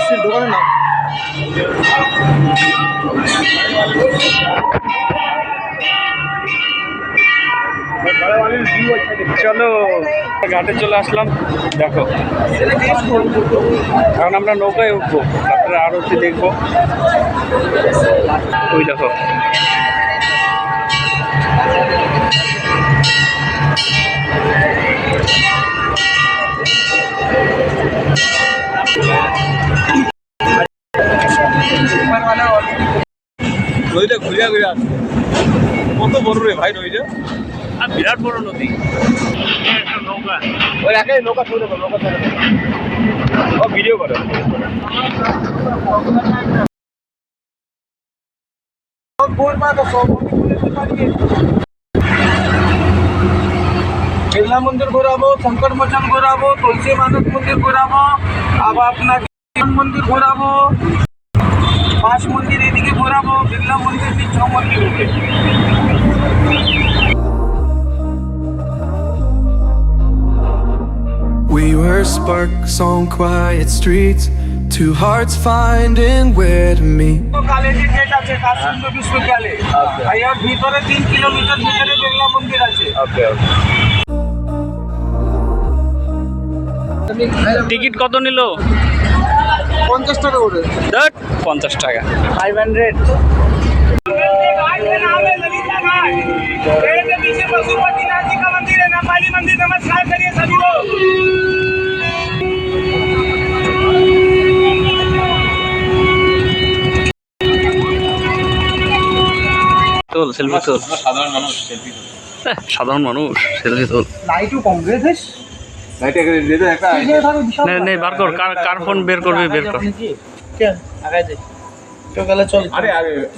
মিষ্টির দোকানের নাম। চলো ঘাটে চলে আসলাম। দেখো এখন আমরা নৌকায় উঠবো, তারপরে আরতি দেখবো। ওই দেখো নদীটা ঘুরিয়া ঘুরিয়া কত বড় রে ভাই নদীটা, আর বিরাট বড় নদী। নৌকা ওই একাই নৌকা ছড়ে নৌকা ছড়ে ও ভিডিও করে বিড়লা মন্দির ঘোরাবো, শঙ্কর মোচন ঘোরাবো, তুলসী মানব মন্দির ঘোরাবো, আবার আপনাকে মন্দির ঘোরাবো, পাঁচ মন্দির এদিকে ঘোরাবো, বিড়লা মন্দির 6 মন্দির উঠে। We were sparks on quiet streets, two hearts finding where to meet. কলেজের গেট আছে কাশ্মীর বিশ্ববিদ্যালয়ে, আর এর ভিতরে 3 কিলোমিটার ভিতরে বিড়লা মন্দির আছে। টিকিট কত নিল? 50 টাকা করে। 50 টাকা। 500। पशुपतिनाथ जी का मंदिर है, नेपाली मंदिर, नमस्कार करिए सभी लोग। তোল সেলফি তোল। সাধারণ মানুষ সেলফি তোল। লাইটও কম গেছিস, লাইট এখানে দিয়ে দে একটা। নে বার কর, কার ফোন বের করবে বের কর। কেন আগাই দে তো গেলে চল। আরে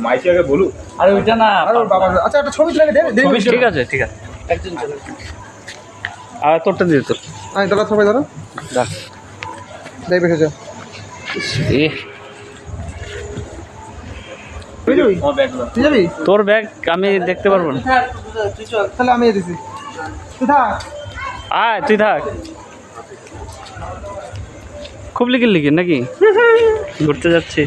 মাইকে আগে বলু। আরে ওইটা না, আরে বাবা, আচ্ছা একটা ছবি তুলে দে। ঠিক আছে একজন চলে। আর তোরটা দিয়ে তোল। আই দাদা সবাই ধরো দেখ দেখ বেশে এ তুই যাবি? তোর ব্যাগ আমি দেখতে পারবো না। তাহলে আমি দিছি, তুই থাক। আয় তুই থাক। খুব লিখির নাকি? ঘুরতে যাচ্ছি।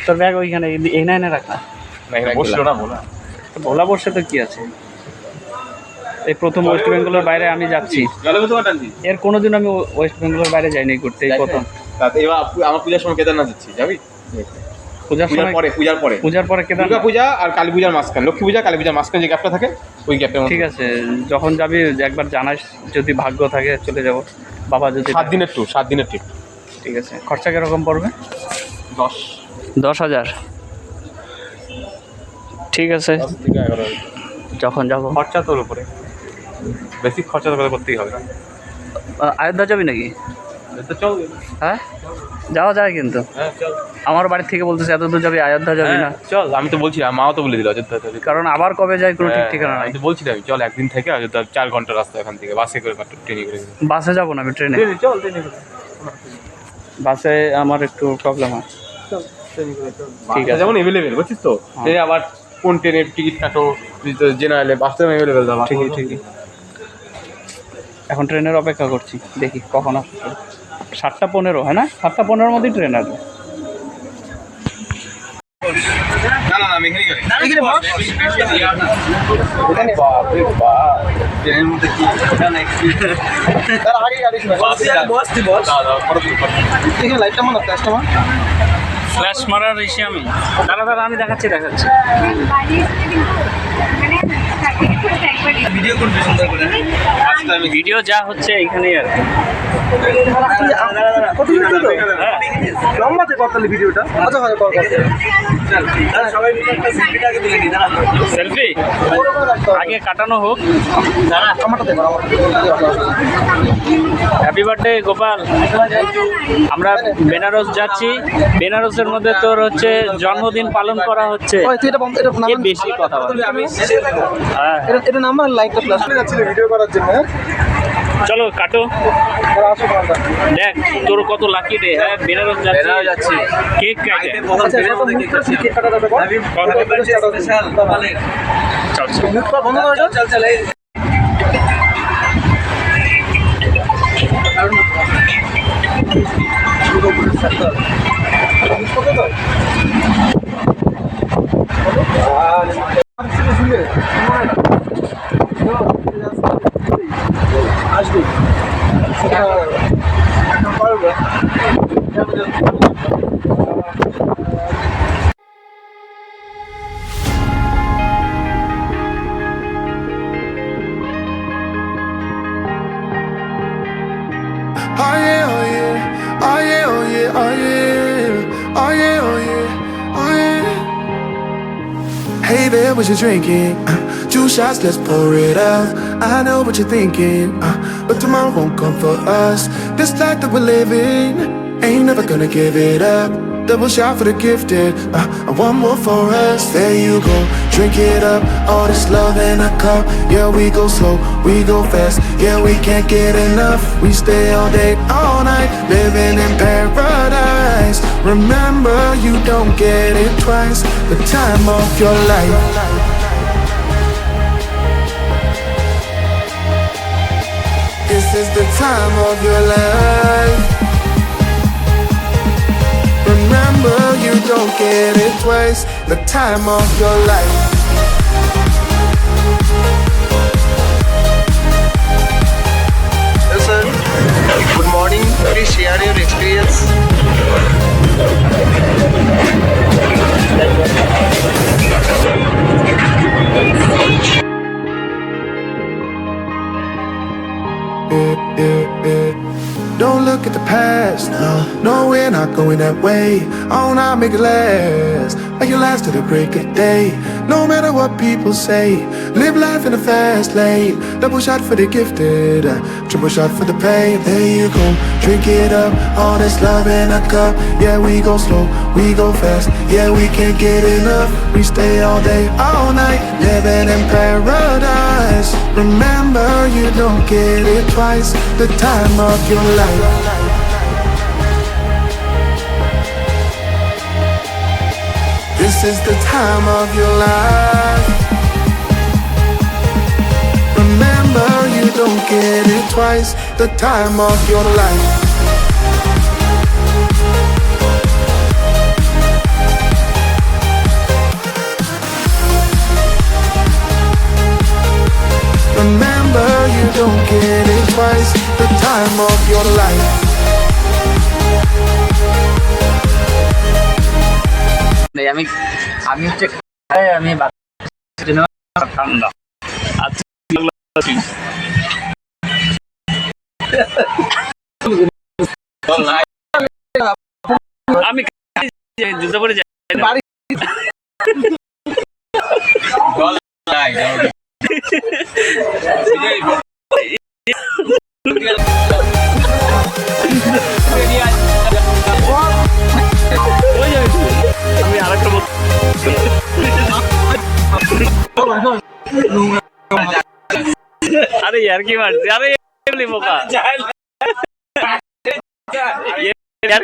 তোর ব্যাগ ওইখানে এনে রাখ না। ভোলা বসে তো কি আছে, এই প্রথম ওয়েস্ট বেঙ্গলের বাইরে আমি যাচ্ছি। এর কোনোদিন আমি ওয়েস্ট বেঙ্গলের বাইরে যাইনি ঘুরতে, এই প্রথম। আমার পূজার সময় কেদারনাথ যাচ্ছি, যাবি? পূজার পরে কেদারনাথ। দুর্গা পূজা আর কালী পূজার মাঝখানে, লক্ষ্মী পূজা কালী পূজার মাঝখানে যে গ্যাপটা থাকে ওই গ্যাপটা। ঠিক আছে, যখন যাবি একবার জানাস, যদি ভাগ্য থাকে চলে যাব। বাবা যদি 7 দিনের ট্যুর, 7 দিনের ট্রিপ। ঠিক আছে, খরচা কিরকম পড়বে? 10,000। ঠিক আছে, 10 থেকে 11। যখন যাবো। খরচা তোর উপরে, বেশি খরচা তো করতেই হবে। অযোধ্যা যাবি নাকি? চল। হ্যাঁ যাওয়া যায়, কিন্তু আমার বাড়ি থেকে বলতেছে এত দূর যাবি, অযোধ্যা যাবি না? চল, আমি তো বলছি, মাও তো বলে দিল অযোধ্যা যাবি। কারণ আবার কবে যাই কোনো ঠিক ঠিকানা নাই। আমি তো বলছিলাম চল একদিন থেকে অযোধ্যা 4 ঘন্টা রাস্তা এখান থেকে, বাসে করে ট্রেনে করে। বাসে যাবো না, আমি ট্রেনে। চল ট্রেনে করে। বাসে আমার একটু প্রবলেম হয়। ঠিক আছে, যেমন অ্যাভেলেবেল বুঝছিস তো, এই আবার কোন ট্রেনের টিকিট কাটো, জেনারেলে বাসে অ্যাভেলেবেল দাও। ঠিকই। এখন ট্রেনের অপেক্ষা করছি, দেখি কখন আসছে। 7:15 হয় না? 7:15 মধ্যেই ট্রেন আসবে। না আমি এখানে বস। ট্রেনের মধ্যে কি তার আগে গাড়ি শুনে বস এখানে লাইটটা মানো, ফ্ল্যাশটা মানো। ফ্ল্যাশ মারার এসে আমি দাঁড়া আমি দেখাচ্ছি। ভিডিও করবে সুন্দর করে। ভিডিও যা হচ্ছে এইখানেই আর কি। লম্বাতে করতালি ভিডিওটা। আচ্ছা কর। সবাই মিলে একটা সেলফিটা আগে তুলে নি। সেলফি আগে কাটানো হোক। Happy birthday Gopal. আমরা বেনারস যাচ্ছি। বেনারসের মধ্যে তোর হচ্ছে জন্মদিন পালন করা হচ্ছে। বেশি কথা বল। হ্যাঁ এটা নাম্বার লাইকটা ফ্ল্যাশ করে যাচ্ছিল ভিডিও করার জন্য। চলো কাটো। দেখ তোর কত লাকি রে। হ্যাঁ বেনারস যাচ্ছি। কেক কাটে। চল। আসবে পারবে Oh yeah, oh yeah, oh yeah, oh yeah, oh yeah, oh yeah, oh yeah, oh yeah. Hey there, what you drinking? 2 shots, let's pour it out. I know what you're thinking, but tomorrow won't come for us. This life that we're living, ain't never gonna give it up. Double shot for the gifted, and one more for us. There you go, drink it up. All this love in a cup. Yeah, we go slow, we go fast. Yeah, we can't get enough. We stay all day, all night, living in paradise. Remember, you don't get it twice. The time of your life. This is the time of your life. Remember, you don't get it twice. The time of your life. Hello sir, good morning. Please share your experience. Don't look at the past, no, we're not going that way. Oh, now make it last, make it last to the break of day. No matter what people say, live life in a fast lane. Double shot for the gifted, triple shot for the pain. There you go, drink it up, all this love in a cup. Yeah, we go slow, we go fast. Yeah, we can't get enough. We stay all day, all night, living in paradise. Remember, you don't get it twice. The time of your life. This is the time of your life. Remember, you don't get it twice. The time of your life. Remember, you don't get it twice. The time of your life. আমি হচ্ছে আমি ঠান্ডা আমি জুতো পরে যাই আমি আরেকটা আরে यार কি মারছি আরে এমনি বোকা यार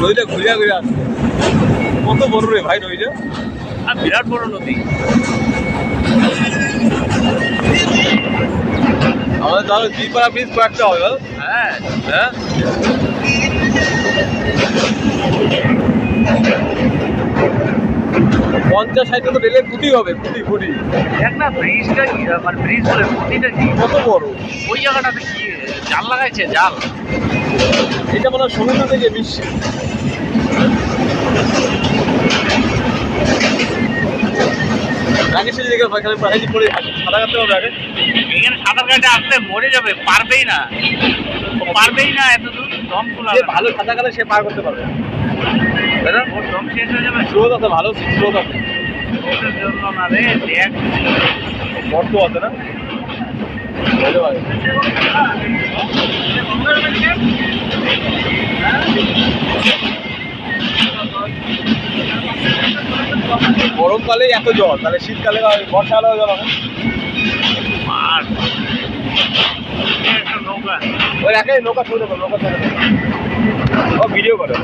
নদীটা ঘুরিয়া ঘুরিয়া আসছে কত বড় রে ভাই নদীটা আর বিরাট বড় নদী আমাদের তাহলে দ্বীপাড়া ব্রিজ কয়েকটা হবে হ্যাঁ হ্যাঁ 50-60 তো রেলের খুঁটি হবে খুঁটি দেখ না ব্রিজটা কি মানে ব্রিজ বলে নদীটা কি কত বড় ওই জায়গাটাতে কি জাল লাগাইছে জাল এটা মনে হয় সমুদ্র থেকে বিশ্বে আগে সেই জায়গায় এখানে পাহাড়ি পড়ে সাঁতার কাটতে হবে আগে এখানে সাঁতার কাটতে আসলে মরে যাবে পারবেই না এত দূর যে ভালো সাঁতার কাটে সে পার করতে পারবে, তাই না? স্রোত আছে, ভালো স্রোত আছে, বড্ড আছে না? গরমকালে এত জল, তাহলে শীতকালে বর্ষাকালে জল হবে। ওই একাই নৌকা ছুটে নৌকা ছেড়ে ও ভিডিও করে।